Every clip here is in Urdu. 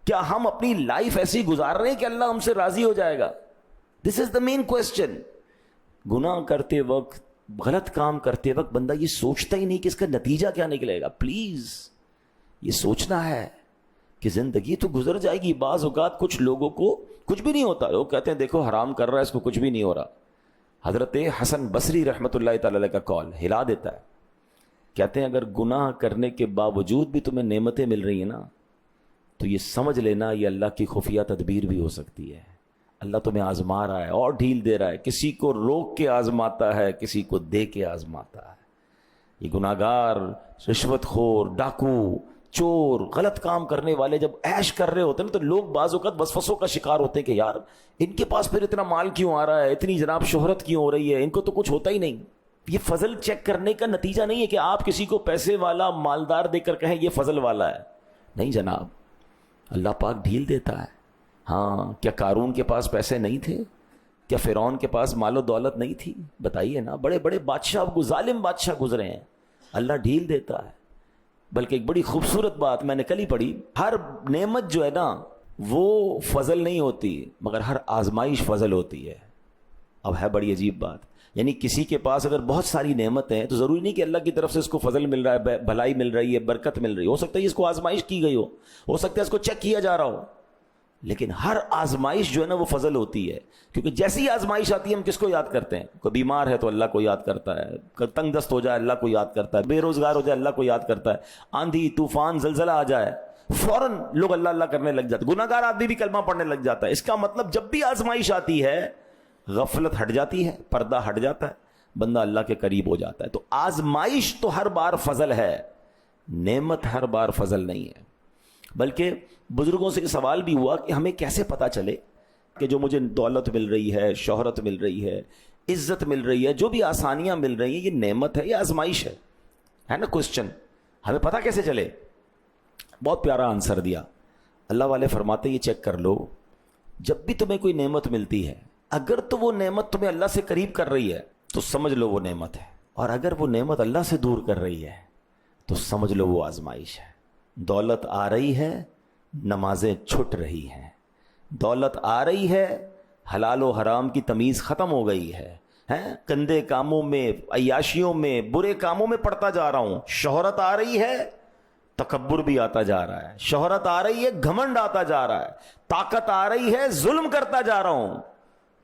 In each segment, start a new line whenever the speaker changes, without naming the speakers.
کیا ہم اپنی لائف ایسی گزار رہے ہیں کہ اللہ ہم سے راضی ہو جائے گا؟ دس از دا مین کوشچن. گناہ کرتے وقت، غلط کام کرتے وقت بندہ یہ سوچتا ہی نہیں کہ اس کا نتیجہ کیا نکلے گا. پلیز یہ سوچنا ہے کہ زندگی تو گزر جائے گی. بعض اوقات کچھ لوگوں کو کچھ بھی نہیں ہوتا، وہ کہتے ہیں دیکھو حرام کر رہا ہے، اس کو کچھ بھی نہیں ہو رہا. حضرت حسن بصری رحمۃ اللہ تعالی علیہ کا قول ہلا دیتا ہے. کہتے ہیں اگر گناہ کرنے کے باوجود بھی تمہیں نعمتیں مل رہی ہیں نا، تو یہ سمجھ لینا یہ اللہ کی خفیہ تدبیر بھی ہو سکتی ہے. اللہ تمہیں آزما رہا ہے اور ڈھیل دے رہا ہے. کسی کو روک کے آزماتا ہے، کسی کو دے کے آزماتا ہے. یہ گناہگار، رشوت خور، ڈاکو، چور، غلط کام کرنے والے جب عیش کر رہے ہوتے ہیں تو لوگ بعض اوقات وسوسوں کا شکار ہوتے ہیں کہ یار ان کے پاس پھر اتنا مال کیوں آ رہا ہے، اتنی جناب شہرت کیوں ہو رہی ہے، ان کو تو کچھ ہوتا ہی نہیں. یہ فضل چیک کرنے کا نتیجہ نہیں ہے کہ آپ کسی کو پیسے والا مالدار دے کر کہیں یہ فضل والا ہے. نہیں جناب، اللہ پاک ڈھیل دیتا ہے. ہاں، کیا قارون کے پاس پیسے نہیں تھے؟ کیا فرعون کے پاس مال و دولت نہیں تھی؟ بتائیے نا. بڑے بڑے بادشاہ، ظالم بادشاہ گزرے ہیں، اللہ ڈھیل دیتا ہے. بلکہ ایک بڑی خوبصورت بات میں نے کل ہی پڑھی، ہر نعمت جو ہے نا وہ فضل نہیں ہوتی، مگر ہر آزمائش فضل ہوتی ہے. اب ہے بڑی عجیب بات، یعنی کسی کے پاس اگر بہت ساری نعمتیں ہیں تو ضروری نہیں کہ اللہ کی طرف سے اس کو فضل مل رہا ہے، بھلائی مل رہی ہے، برکت مل رہی ہے. ہو سکتا ہے اس کو آزمائش کی گئی ہو سکتا ہے اس کو چیک کیا جا رہا ہو. لیکن ہر آزمائش جو ہے نا وہ فضل ہوتی ہے. کیونکہ جیسی آزمائش آتی ہے ہم کس کو یاد کرتے ہیں؟ کوئی بیمار ہے تو اللہ کو یاد کرتا ہے، تنگ دست ہو جائے اللہ کو یاد کرتا ہے، بے روزگار ہو جائے اللہ کو یاد کرتا ہے، آندھی طوفان زلزلہ آ جائے فوراً لوگ اللہ اللہ کرنے لگ جاتے، گناہ گار آدمی بھی کلمہ پڑھنے لگ جاتا ہے. اس کا مطلب جب بھی آزمائش آتی ہے غفلت ہٹ جاتی ہے، پردہ ہٹ جاتا ہے، بندہ اللہ کے قریب ہو جاتا ہے. تو آزمائش تو ہر بار فضل ہے، نعمت ہر بار فضل نہیں ہے. بلکہ بزرگوں سے سوال بھی ہوا کہ ہمیں کیسے پتا چلے کہ جو مجھے دولت مل رہی ہے، شہرت مل رہی ہے، عزت مل رہی ہے، جو بھی آسانیاں مل رہی ہیں، یہ نعمت ہے یا آزمائش ہے نا کوسچن. ہمیں پتا کیسے چلے؟ بہت پیارا آنسر دیا. اللہ والے فرماتے یہ چیک کر لو، جب بھی تمہیں کوئی نعمت ملتی ہے اگر تو وہ نعمت تمہیں اللہ سے قریب کر رہی ہے تو سمجھ لو وہ نعمت ہے، اور اگر وہ نعمت اللہ سے دور کر رہی ہے تو سمجھ لو وہ آزمائش ہے. دولت آ رہی ہے، نمازیں چھٹ رہی ہیں. دولت آ رہی ہے، حلال و حرام کی تمیز ختم ہو گئی ہے، گندے کاموں میں، عیاشیوں میں، برے کاموں میں پڑتا جا رہا ہوں. شہرت آ رہی ہے، تکبر بھی آتا جا رہا ہے. شہرت آ رہی ہے، گھمنڈ آتا جا رہا ہے. طاقت آ رہی ہے، ظلم کرتا جا رہا ہوں.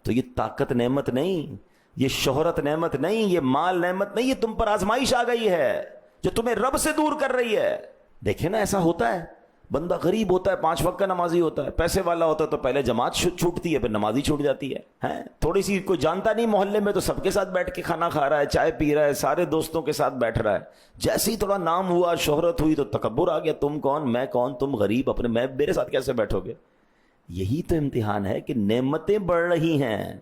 تو یہ طاقت نعمت نہیں، یہ شہرت نعمت نہیں، یہ مال نعمت نہیں، یہ تم پر آزمائش آ گئی ہے جو تمہیں رب سے دور کر رہی ہے. دیکھیں نا ایسا ہوتا ہے، بندہ غریب ہوتا ہے 5 وقت کا نمازی ہوتا ہے، پیسے والا ہوتا ہے تو پہلے جماعت چھوٹتی ہے، پھر نمازی چھوٹ جاتی ہے. تھوڑی سی کوئی جانتا نہیں محلے میں تو سب کے ساتھ بیٹھ کے کھانا کھا رہا ہے، چائے پی رہا ہے، سارے دوستوں کے ساتھ بیٹھ رہا ہے. جیسے ہی تھوڑا نام ہوا، شہرت ہوئی تو تکبر آ گیا، تم کون میں کون، تم غریب، اپنے میں میرے ساتھ کیسے بیٹھو گے. یہی تو امتحان ہے کہ نعمتیں بڑھ رہی ہیں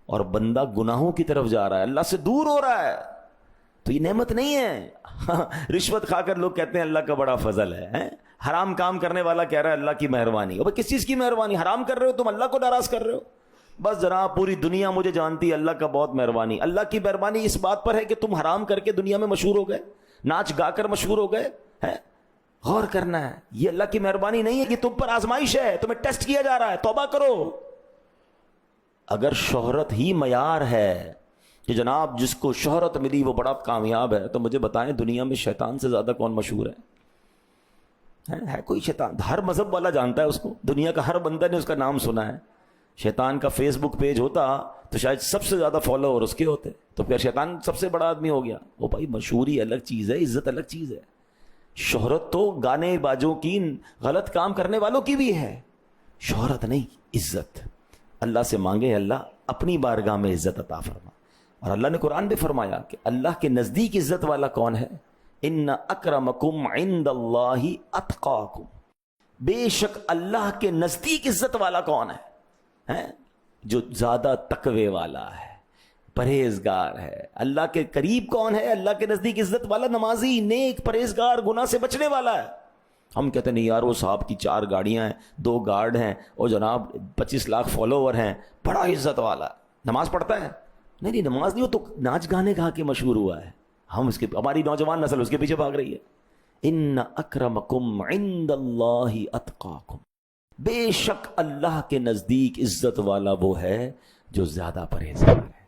اور بندہ گناہوں کی طرف جا رہا ہے، اللہ سے دور ہو رہا ہے. تو یہ نعمت نہیں ہے. رشوت کھا کر لوگ کہتے ہیں اللہ کا بڑا فضل ہے، حرام کام کرنے والا کہہ رہا ہے اللہ کی مہربانی. اب کس چیز کی مہربانی؟ حرام کر رہے ہو تم، اللہ کو ناراض کر رہے ہو. بس جناب پوری دنیا مجھے جانتی ہے اللہ کا بہت مہربانی. اللہ کی مہربانی اس بات پر ہے کہ تم حرام کر کے دنیا میں مشہور ہو گئے، ناچ گا کر مشہور ہو گئے. غور کرنا ہے، یہ اللہ کی مہربانی نہیں ہے، یہ تم پر آزمائش ہے، تمہیں ٹیسٹ کیا جا رہا ہے. توبہ کرو. اگر شہرت ہی معیار ہے کہ جناب جس کو شہرت ملی وہ بڑا کامیاب ہے، تو مجھے بتائیں دنیا میں شیطان سے زیادہ کون مشہور ہے کوئی شیطان؟ ہر مذہب والا جانتا ہے اس کو، دنیا کا ہر بندہ نے اس کا نام سنا ہے. شیطان کا فیس بک پیج ہوتا تو شاید سب سے زیادہ فالوور اس کے ہوتے، تو پھر شیطان سب سے بڑا آدمی ہو گیا. وہ بھائی مشہوری الگ چیز ہے، عزت الگ چیز ہے. شہرت تو گانے بازوں کی، غلط کام کرنے والوں کی بھی ہے، شہرت نہیں، عزت. اللہ سے مانگے اللہ اپنی بارگاہ میں عزت عطا فرما. اور اللہ نے قرآن میں فرمایا کہ اللہ کے نزدیک عزت والا کون ہے؟ ان اکرمکم عند اللہ اتقاکم. بے شک اللہ کے نزدیک عزت والا کون ہے؟ جو زیادہ تقوی والا ہے، پرہیزگار ہے. اللہ کے قریب کون ہے؟ اللہ کے نزدیک عزت والا نمازی، نیک، پرہیزگار، گناہ سے بچنے والا ہے. ہم کہتے ہیں نہیں یار وہ صاحب کی 4 گاڑیاں ہیں، 2 گارڈ ہیں، اور جناب 25 لاکھ فالوور ہیں، بڑا عزت والا ہے، نماز پڑھتا ہے. نہیں نماز نہیں، وہ تو ناچ گانے گا کے مشہور ہوا ہے. ہم اس کے، ہماری نوجوان نسل اس کے پیچھے بھاگ رہی ہے. ان اکرمکم عند اللہ اتقاکم. بے شک اللہ کے نزدیک عزت والا وہ ہے جو زیادہ پرہیزگار ہے.